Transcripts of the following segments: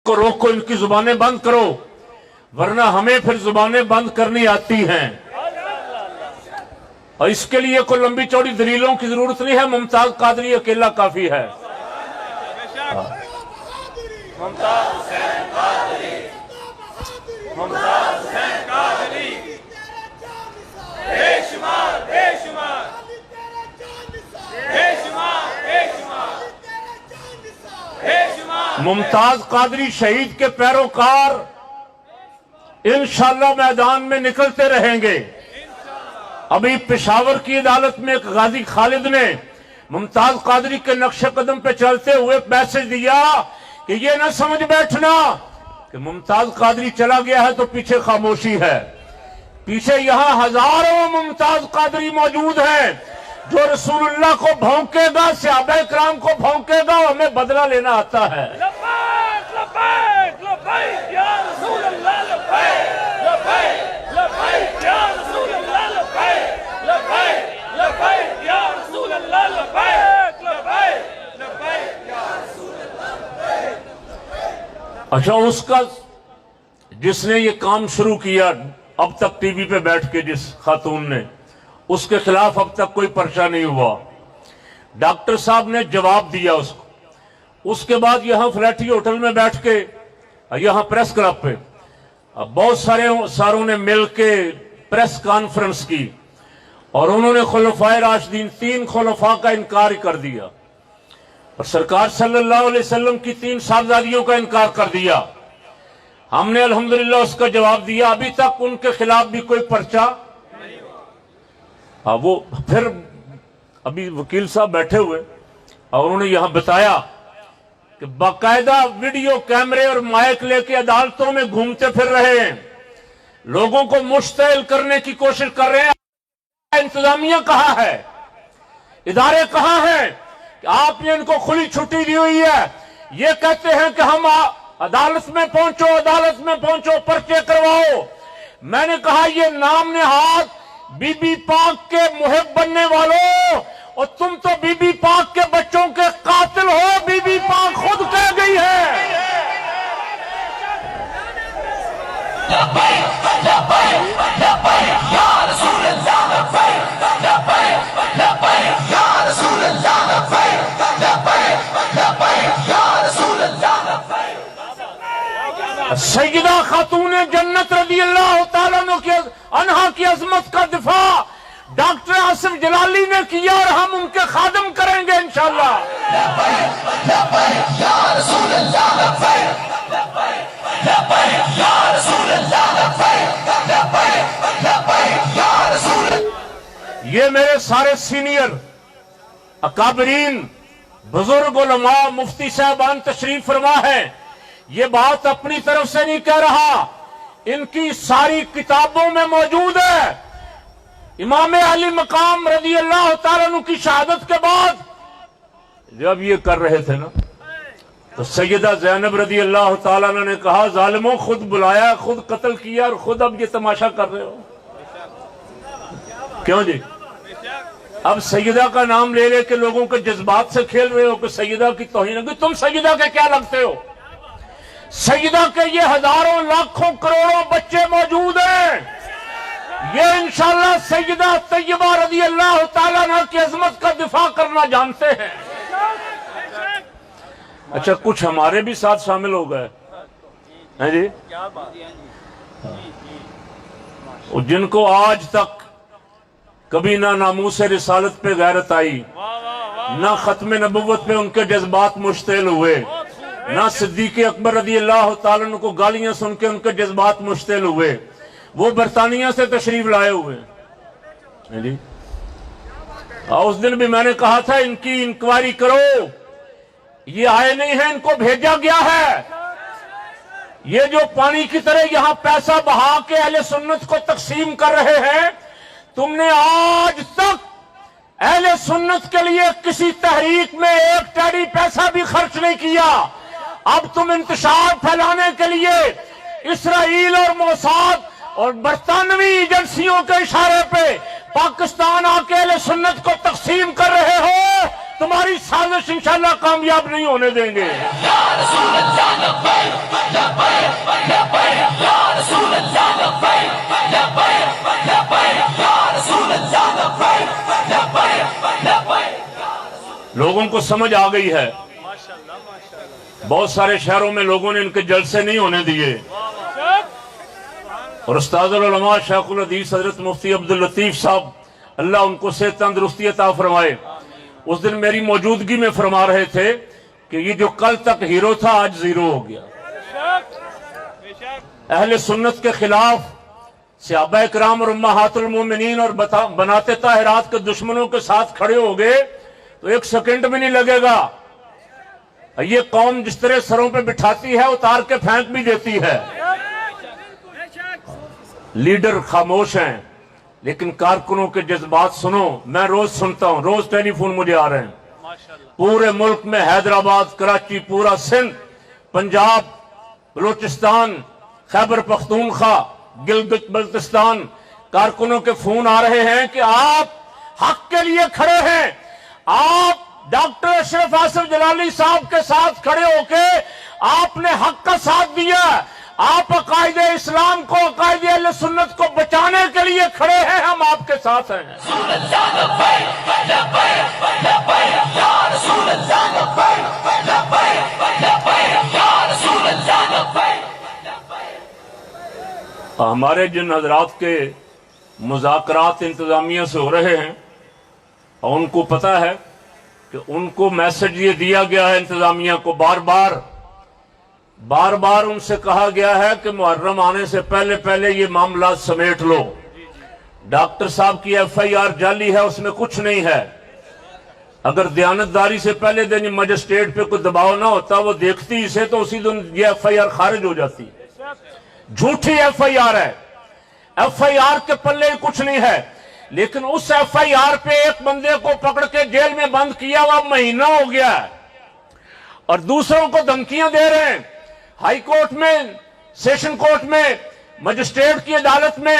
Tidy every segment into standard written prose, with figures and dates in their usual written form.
को रोको, इनकी जुबानें बंद करो, वरना हमें फिर जुबानें बंद करनी आती हैं। और इसके लिए कोई लंबी चौड़ी दलीलों की जरूरत नहीं है, मुमताज कादरी अकेला काफी है। मुमताज हुसैन कादरी, मुमताज हुसैन कादरी, बेशुमार बेशुमार बेशुमार बेशुमार बेशुमार। मुमताज कादरी शहीद के पैरोकार इंशाअल्लाह मैदान में निकलते रहेंगे। अभी पेशावर की अदालत में एक गाजी खालिद ने मुमताज कादरी के नक्शे कदम पे चलते हुए मैसेज दिया कि ये ना समझ बैठना कि मुमताज कादरी चला गया है तो पीछे खामोशी है। पीछे यहां हजारों मुमताज कादरी मौजूद हैं जो रसूलुल्लाह को भौंकेगा, सहाबा किराम को भौंकेगा, हमें बदला लेना आता है। लब्बैक लब्बैक लब्बैक या रसूलल्लाह, लब्बैक लब्बैक लब्बैक या रसूलल्लाह, लब्बैक लब्बैक लब्बैक या रसूलल्लाह, लब्बैक लब्बैक लब्बैक या रसूलल्लाह। अच्छा, उसका जिसने ये काम शुरू किया अब तक टीवी पे बैठ के, जिस खातून ने, उसके खिलाफ अब तक कोई पर्चा नहीं हुआ। डॉक्टर साहब ने जवाब दिया उसको। उसके बाद यहां फ्लैटी होटल में बैठ के, यहां प्रेस क्लब पे बहुत सारों ने मिलके प्रेस कॉन्फ्रेंस की और उन्होंने खुलफाए राशिदीन, 3 खुलफा का इनकार कर दिया और सरकार सल्लल्लाहु अलैहि वसल्लम की 3 साहबजादियों का इनकार कर दिया। हमने अल्हम्दुलिल्लाह उसका जवाब दिया। अभी तक उनके खिलाफ भी कोई पर्चा नहीं हुआ। वो फिर अभी वकील साहब बैठे हुए और उन्होंने यहां बताया कि बाकायदा वीडियो कैमरे और माइक लेके अदालतों में घूमते फिर रहे हैं, लोगों को मुश्तइल करने की कोशिश कर रहे हैं। इंतजामिया कहाँ है, इदारे कहाँ हैं कि आपने इनको खुली छुट्टी दी हुई है? ये कहते हैं कि हम अदालत में पहुंचो, पर्चे करवाओ। मैंने कहा ये नाम नेहाद बीबी पाक के मुहिब बनने वालों, और तुम तो बीबी पाक के बच्चों के कातिल हो। बीबी पाक खुद कह गई है। सैयदा खातून जन्नत रज़ी अल्लाह तआला अन्हा की अजमत का दिफा डॉक्टर आसिफ जलाली ने किया और हम उनके खादम करेंगे इंशाअल्लाह। ये मेरे सारे सीनियर अकाबरीन बुजुर्ग उलमा मुफ्ती साहबान तशरीफ फरमा है। ये बात अपनी तरफ से नहीं कह रहा, इनकी सारी किताबों में मौजूद है। इमाम अली मकाम रज़ी अल्लाह तआला अन्हु की शहादत के बाद जब ये कर रहे थे ना, तो सैयदा ज़ैनब रज़ी अल्लाह तआला अन्हा ने कहा, जालिमों, खुद बुलाया, खुद कत्ल किया और खुद अब ये तमाशा कर रहे हो, क्यों जी? अब सैयदा का नाम ले लेके लोगों के जज्बात से खेल रहे हो कि सैयदा की तौहीन। तुम सैयदा के क्या लगते हो? सैयदा के ये हजारों लाखों करोड़ों बच्चे मौजूद हैं। ये इंशाअल्लाह सैयदा तैयबा रज़ी अल्लाह तआला अन्हा की अजमत का दिफा करना जानते हैं। अच्छा, कुछ हमारे भी साथ शामिल हो गए हैं जी, जिनको आज तक कभी ना नामूस रिसालत पे गैरत आई, ना खत्म नबुव्वत पे उनके जज्बात मुश्तिल हुए, ना सिद्दीक़ अकबर रज़ी अल्लाह तआला अन्हु को गालियां सुन के उनके जज्बात मुश्तिल हुए। वो बरतानिया से तशरीफ लाए हुए हैं जी। और उस दिन भी मैंने कहा था इनकी इंक्वायरी करो। ये आए नहीं है, इनको भेजा गया है। ये जो पानी की तरह यहां पैसा बहा के अहले सुन्नत को तकसीम कर रहे हैं, तुमने आज तक अहले सुन्नत के लिए किसी तहरीक में एक टेडी पैसा भी खर्च नहीं किया। अब तुम इंतशार फैलाने के लिए इसराइल और मोसाद और बरतानवी एजेंसियों के इशारे पे पाकिस्तान आके अहले सुन्नत को तकसीम कर रहे हो। तुम्हारी साजिश इंशाअल्लाह कामयाब नहीं होने देंगे। لوگوں کو سمجھ آ گئی ہے. بہت سارے شہروں میں لوگوں نے ان کے جلسے نہیں ہونے دیے, اور استاد العلماء شیخ الحدیث حضرت مفتی عبداللطیف صاحب اللہ ان کو صحت تندرستی عطا فرمائے, اس دن میری موجودگی میں فرما رہے تھے کہ یہ جو کل تک ہیرو تھا آج زیرو ہو گیا. اہل سنت کے خلاف صحابہ کرام اور امہات المومنین اور بناتے طاہرات کے دشمنوں کے ساتھ کھڑے ہو گئے تو ایک سیکنڈ بھی نہیں لگے گا. یہ قوم جس طرح سروں پہ بٹھاتی ہے اتار کے پھینک بھی دیتی ہے. لیڈر خاموش ہیں لیکن کارکنوں کے جذبات سنو. میں روز سنتا ہوں, روز ٹیلی فون مجھے آ رہے ہیں. پورے ملک میں حیدرآباد, کراچی, پورا سندھ, پنجاب, بلوچستان, خیبر پختونخوا, گلگت بلتستان, کارکنوں کے فون آ رہے ہیں کہ آپ حق کے لیے کھڑے ہیں, آپ ڈاکٹر اشرف آصف جلالی صاحب کے ساتھ کھڑے ہو کے آپ نے حق کا ساتھ دیا, آپ عقائد اسلام کو, عقائد اہل سنت کو بچانے کے لیے کھڑے ہیں, ہم آپ کے ساتھ ہیں. ہمارے جن حضرات کے مذاکرات انتظامیہ سے ہو رہے ہیں اور ان کو پتا ہے کہ ان کو میسج یہ دیا گیا ہے انتظامیہ کو, بار بار ان سے کہا گیا ہے کہ محرم آنے سے پہلے یہ معاملات سمیٹ لو. ڈاکٹر صاحب کی ایف آئی آر جعلی ہے, اس میں کچھ نہیں ہے. اگر دیانتداری سے پہلے دن مجسٹریٹ پہ کوئی دباؤ نہ ہوتا, وہ دیکھتی اسے تو اسی دن یہ ایف آئی آر خارج ہو جاتی. جھوٹی ایف آئی آر ہے, ایف آئی آر کے پلے کچھ نہیں ہے. لیکن اس ایف آئی آر پہ ایک بندے کو پکڑ کے جیل میں بند کیا ہوا مہینہ ہو گیا ہے, اور دوسروں کو دھمکیاں دے رہے ہیں. ہائی کورٹ میں, سیشن کورٹ میں, مجسٹریٹ کی عدالت میں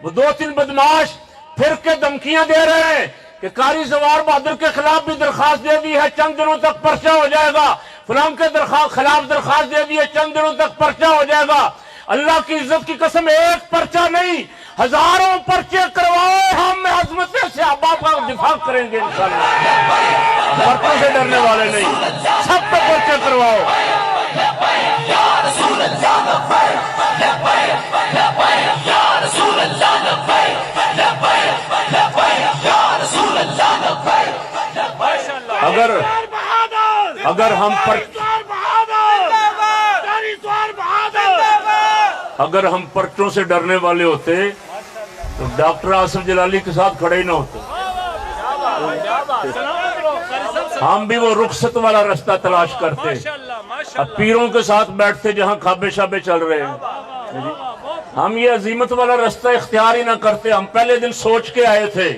وہ 2-3 بدماش پھر کے دھمکیاں دے رہے ہیں کہ قاری زوار بہادر کے خلاف بھی درخواست دے دی ہے, چند دنوں تک پرچہ ہو جائے گا. فلاں کے خلاف درخواست دے دی ہے, چند دنوں تک پرچہ ہو جائے گا. اللہ کی عزت کی قسم, ایک پرچہ نہیں, ہزاروں پرچے کروائے, ہم عظمت صحابہ کا دفاع کریں گے انشاءاللہ. پرچوں سے ڈرنے والے نہیں, سب پہ پرچے کرواؤ. اگر ہم پرچوں سے ڈرنے والے ہوتے تو ڈاکٹر آصف جلالی کے ساتھ کھڑے ہی نہ ہوتے. ہم بھی وہ رخصت والا رستہ تلاش کرتے, اب پیروں کے ساتھ بیٹھتے جہاں کھابے شابے چل رہے ہیں. ہم یہ عظیمت والا رستہ اختیار ہی نہ کرتے. ہم پہلے دن سوچ کے آئے تھے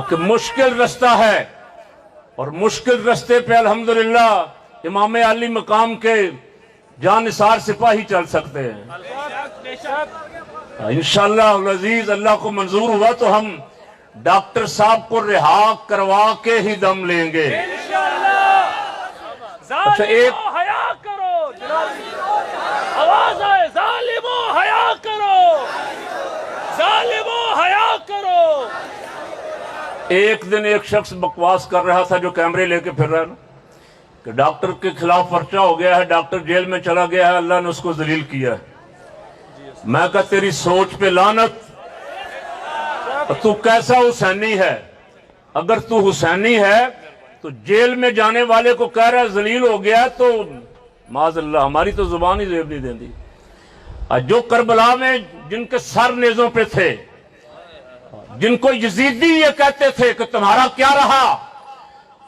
کہ مشکل رستہ ہے, اور مشکل رستے پہ الحمدللہ امام علی مقام کے جان نثار سپاہی چل سکتے ہیں. انشاءاللہ العزیز اللہ کو منظور ہوا تو ہم ڈاکٹر صاحب کو رہا کروا کے ہی دم لیں گے. اچھا, ایک حیا کرو, آواز آئے, ظالمو حیا کرو, ظالمو حیا کرو. ایک دن ایک شخص بکواس کر رہا تھا جو کیمرے لے کے پھر رہا ہے نا, کہ ڈاکٹر کے خلاف پرچہ ہو گیا ہے, ڈاکٹر جیل میں چلا گیا ہے, اللہ نے اس کو ذلیل کیا ہے. میں کہا تیری سوچ پہ لعنت, تو کیسا حسینی ہے؟ اگر تو حسینی ہے تو جیل میں جانے والے کو کہہ رہا ہے ذلیل ہو گیا, تو معاذ اللہ ہماری تو زبان ہی زیب نہیں دیندی. جو کربلا میں جن کے سر نیزوں پہ تھے, جن کو یزیدی یہ کہتے تھے کہ تمہارا کیا رہا,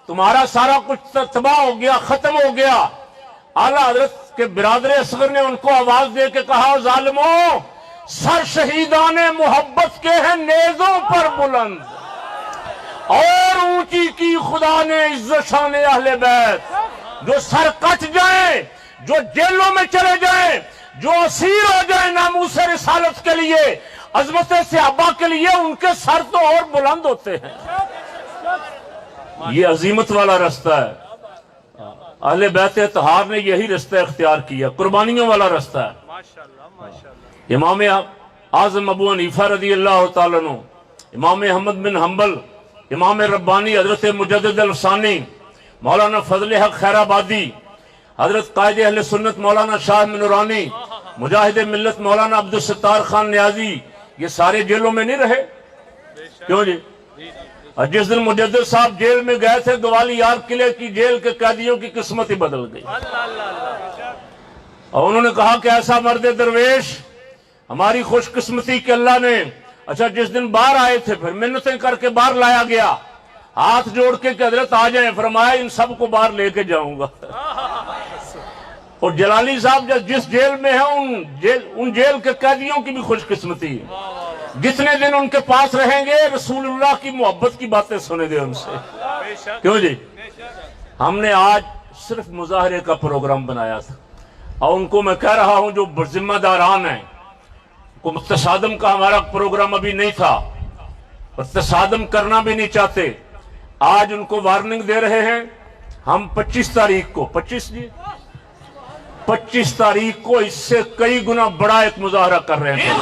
تمہارا سارا کچھ تباہ ہو گیا, ختم ہو گیا, اعلیٰ حضرت کے برادر اصغر نے ان کو آواز دے کے کہا, ظالموں سر شہیدان محبت کے ہیں نیزوں پر بلند, اور اونچی کی خدا نے عزت شان اہل بیت. جو سر کٹ جائیں, جو جیلوں میں چلے جائیں, جو اسیر ہو جائیں ناموس رسالت کے لیے, عظمت صحابہ کے لیے, ان کے سر تو اور بلند ہوتے ہیں. یہ عظیمت والا رستہ ہے. اہل بیت اطہار نے یہی رستہ اختیار کیا, قربانیوں والا رستہ ہے. امام اعظم ابو حنیفہ رضی اللہ تعالیٰ عنہ, امام احمد بن حنبل इमाम रब्बानी हजरत मुजद्दिद अल-सानी मौलाना फजल हक खैराबादी, हजरत कायद अहले सुन्नत मौलाना शाह नूरानी, मुजाहिद मिल्लत मौलाना अब्दुल सत्तार खान नियाजी, ये सारे जेलों में नहीं रहे? क्यों जी? और जिस दिन मुजद्दिद साहब जेल में गए थे, ग्वालियर किले की जेल के कैदियों की किस्मत ही बदल गई। और उन्होंने कहा कि ऐसा मर्द दरवेश, हमारी खुशकिस्मती कि अल्लाह ने, अच्छा जिस दिन बाहर आए थे फिर मिन्नतें करके बाहर लाया गया, हाथ जोड़ के कि हजरत आ जाए, फरमाया इन सबको बाहर लेके जाऊंगा। और जलाली साहब जब जिस जेल में है उन जेल के कैदियों की भी खुशकिस्मती है, जितने दिन उनके पास रहेंगे रसूलुल्लाह की मोहब्बत की बातें सुनेंगे उनसे। क्यों जी? हमने आज सिर्फ मुजाहरे का प्रोग्राम बनाया था और उनको मैं कह रहा हूं जो जिम्मेदारान हैं, को तसादम का हमारा प्रोग्राम अभी नहीं था और तसादम करना भी नहीं चाहते, आज उनको वार्निंग दे रहे हैं। हम 25 तारीख को 25 तारीख को इससे कई गुना बड़ा एक मुजाहरा कर रहे हैं।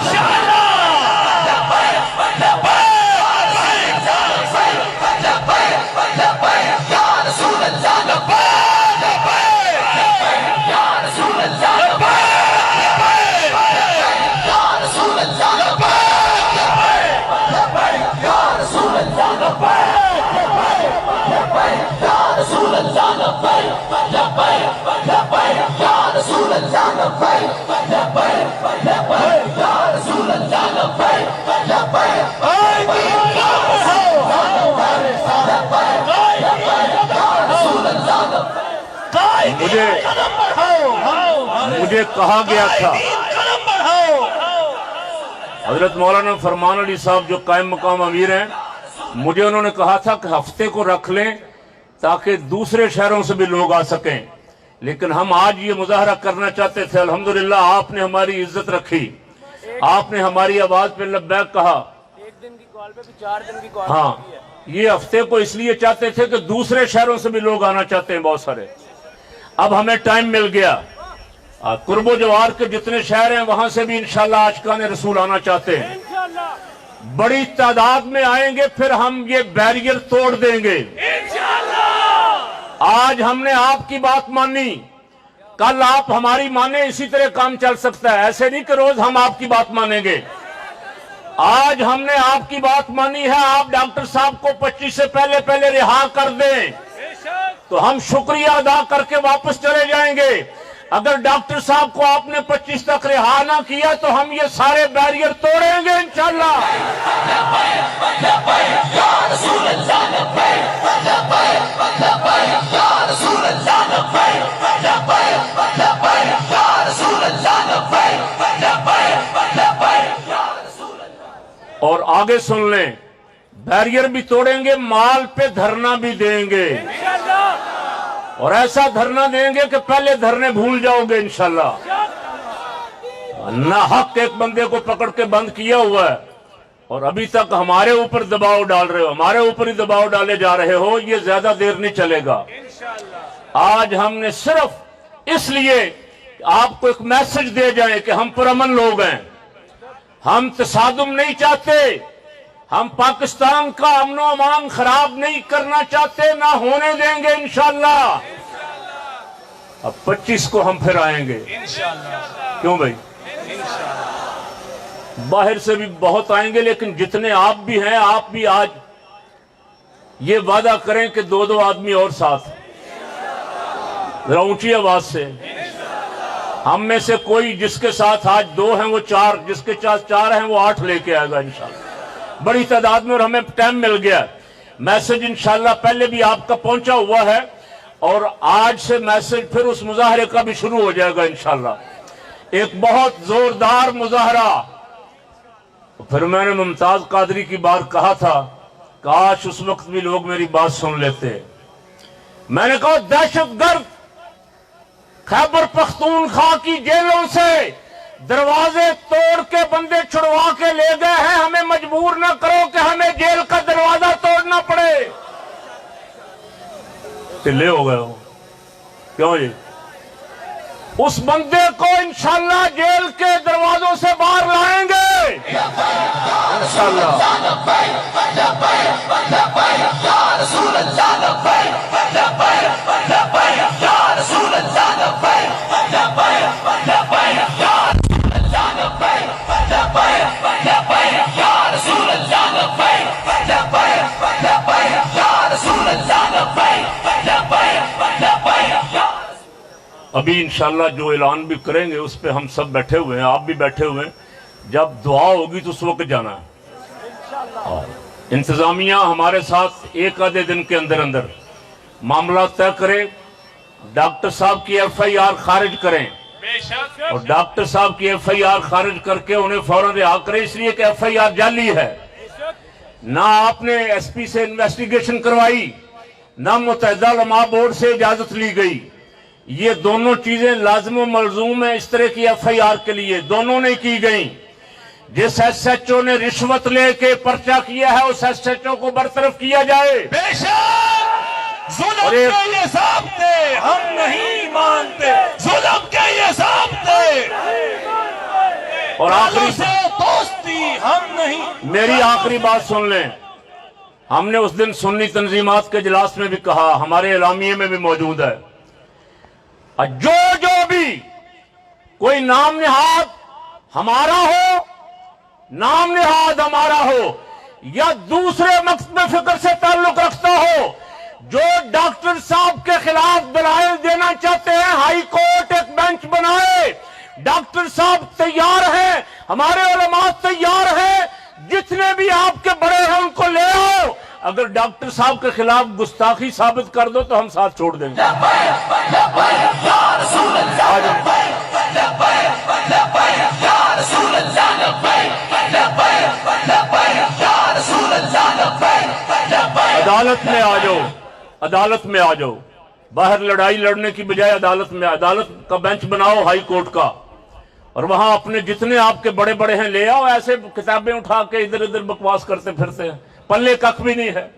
मुझे कहा गया था, हजरत मौलाना फरमान अली साहब जो कायम मकाम अमीर हैं, मुझे उन्होंने कहा था कि हफ्ते को रख लें ताकि दूसरे शहरों से भी लोग आ सकें, लेकिन हम आज ये मुजाहरा करना चाहते थे। अल्हम्दुलिल्लाह आपने हमारी इज्जत रखी, आपने हमारी आवाज पे लब्बैक कहा। एक दिन की कॉल पे भी 4 दिन की कॉल। हाँ, ये हफ्ते को इसलिए चाहते थे कि दूसरे शहरों से भी लोग आना चाहते हैं बहुत सारे। अब हमें टाइम मिल गया, कुर्बो जवार के जितने शहर हैं वहां से भी इंशाल्लाह आशिकाने रसूल आना चाहते हैं, बड़ी तादाद में आएंगे, फिर हम ये बैरियर तोड़ देंगे। आज हमने आपकी बात मानी, कल आप हमारी माने, इसी तरह काम चल सकता है। ऐसे नहीं कि रोज हम आपकी बात मानेंगे। आज हमने आपकी बात मानी है, आप डॉक्टर साहब को 25 से पहले रिहा कर दें तो हम शुक्रिया अदा करके वापस चले जाएंगे। अगर डॉक्टर साहब को आपने 25 तक रिहा ना किया तो हम ये सारे बैरियर तोड़ेंगे इंशाल्लाह। और आगे सुन लें, बैरियर भी तोड़ेंगे, माल पे धरना भी देंगे और ऐसा धरना देंगे कि पहले धरने भूल जाओगे इंशाल्लाह। ना हक एक बंदे को पकड़ के बंद किया हुआ है और अभी तक हमारे ऊपर दबाव डाल रहे हो, हमारे ऊपर ही दबाव डाले जा रहे हो, ये ज्यादा देर नहीं चलेगा। आज हमने सिर्फ इसलिए आपको एक मैसेज दे जाए कि हम पुरअमन लोग हैं, हम तसादुम नहीं चाहते, हम पाकिस्तान का अमनो अमान खराब नहीं करना चाहते, ना होने देंगे इंशाल्लाह। अब 25 को हम फिर आएंगे इंशाल्लाह। क्यों भाई? बाहर से भी बहुत आएंगे, लेकिन जितने आप भी हैं, आप भी आज ये वादा करें कि 2-2 आदमी और साथ, जरा ऊंची आवाज से। हम में से कोई जिसके साथ आज 2 हैं वो 4, जिसके साथ 4 हैं वो 8 लेके आएगा इंशाल्लाह, बड़ी तादाद में। और हमें टाइम मिल गया, मैसेज इंशाल्लाह पहले भी आपका पहुंचा हुआ है और आज से मैसेज फिर उस मुजाहरे का भी शुरू हो जाएगा इंशाल्लाह। एक बहुत जोरदार मुजाहरा। फिर मैंने मुमताज कादरी की बात कहा था, काश उस वक्त भी लोग मेरी बात सुन लेते। मैंने कहा दहशतगर्द खैबर पख्तूनख्वा की जेलों से दरवाजे तोड़ के बंदे छुड़वा के ले गए हैं, हमें मजबूर न करो कि हमें जेल का दरवाजा तोड़ना पड़े। चिल्ले हो गए हो क्यों जी? उस बंदे को इंशाल्लाह जेल के दरवाजों से बाहर लाएंगे। इंशाअल्लाह। अभी इंशाल्लाह जो ऐलान भी करेंगे उस पे हम सब बैठे हुए हैं, आप भी बैठे हुए हैं। जब दुआ होगी तो उस वक्त जाना है। इंतजामिया हमारे साथ एक आधे दिन के अंदर अंदर मामला तय करे, डॉक्टर साहब की FIR खारिज करें और डॉक्टर साहब की FIR खारिज करके उन्हें फौरन रिहा करें, इसलिए कि FIR जाली है। ना आपने SP से इन्वेस्टिगेशन करवाई, ना मुत्तहिदा उलमा बोर्ड से इजाजत ली गई। ये दोनों चीजें लाजिम व मलजूम है इस तरह की FIR के लिए, दोनों ने की गई। जिस SHO ने रिश्वत लेके पर्चा किया है उस SHO को बरतरफ किया जाए। जुल्म के ये ज़ाब्ते हम नहीं मानते, जुल्म के ये ज़ाब्ते और आखिरी से दोस्ती हम नहीं। मेरी आखिरी बात सुन लें। हमने उस दिन सुन्नी तंजीमात के इजलास में भी कहा, हमारे एलामिये में भी मौजूद है, जो भी कोई नाम निहाद हमारा हो, नाम निहाद हमारा हो या दूसरे मकसद फिक्र से ताल्लुक रखता हो, जो डॉक्टर साहब के खिलाफ दलाइल देना चाहते हैं, हाई कोर्ट एक बेंच बनाए। डॉक्टर साहब तैयार हैं, हमारे उलमा तैयार हैं, जितने भी आपके बड़े हैं उनको ले आओ। अगर डॉक्टर साहब के खिलाफ गुस्ताखी साबित कर दो तो हम साथ छोड़ देंगे। अदालत में आ जाओ, अदालत में आ जाओ। बाहर लड़ाई लड़ने की बजाय अदालत में, अदालत का बेंच बनाओ हाई कोर्ट का, और वहां अपने जितने आपके बड़े बड़े हैं ले आओ। ऐसे किताबें उठा के इधर उधर बकवास करते फिरते हैं, पल्ले कख भी नहीं है।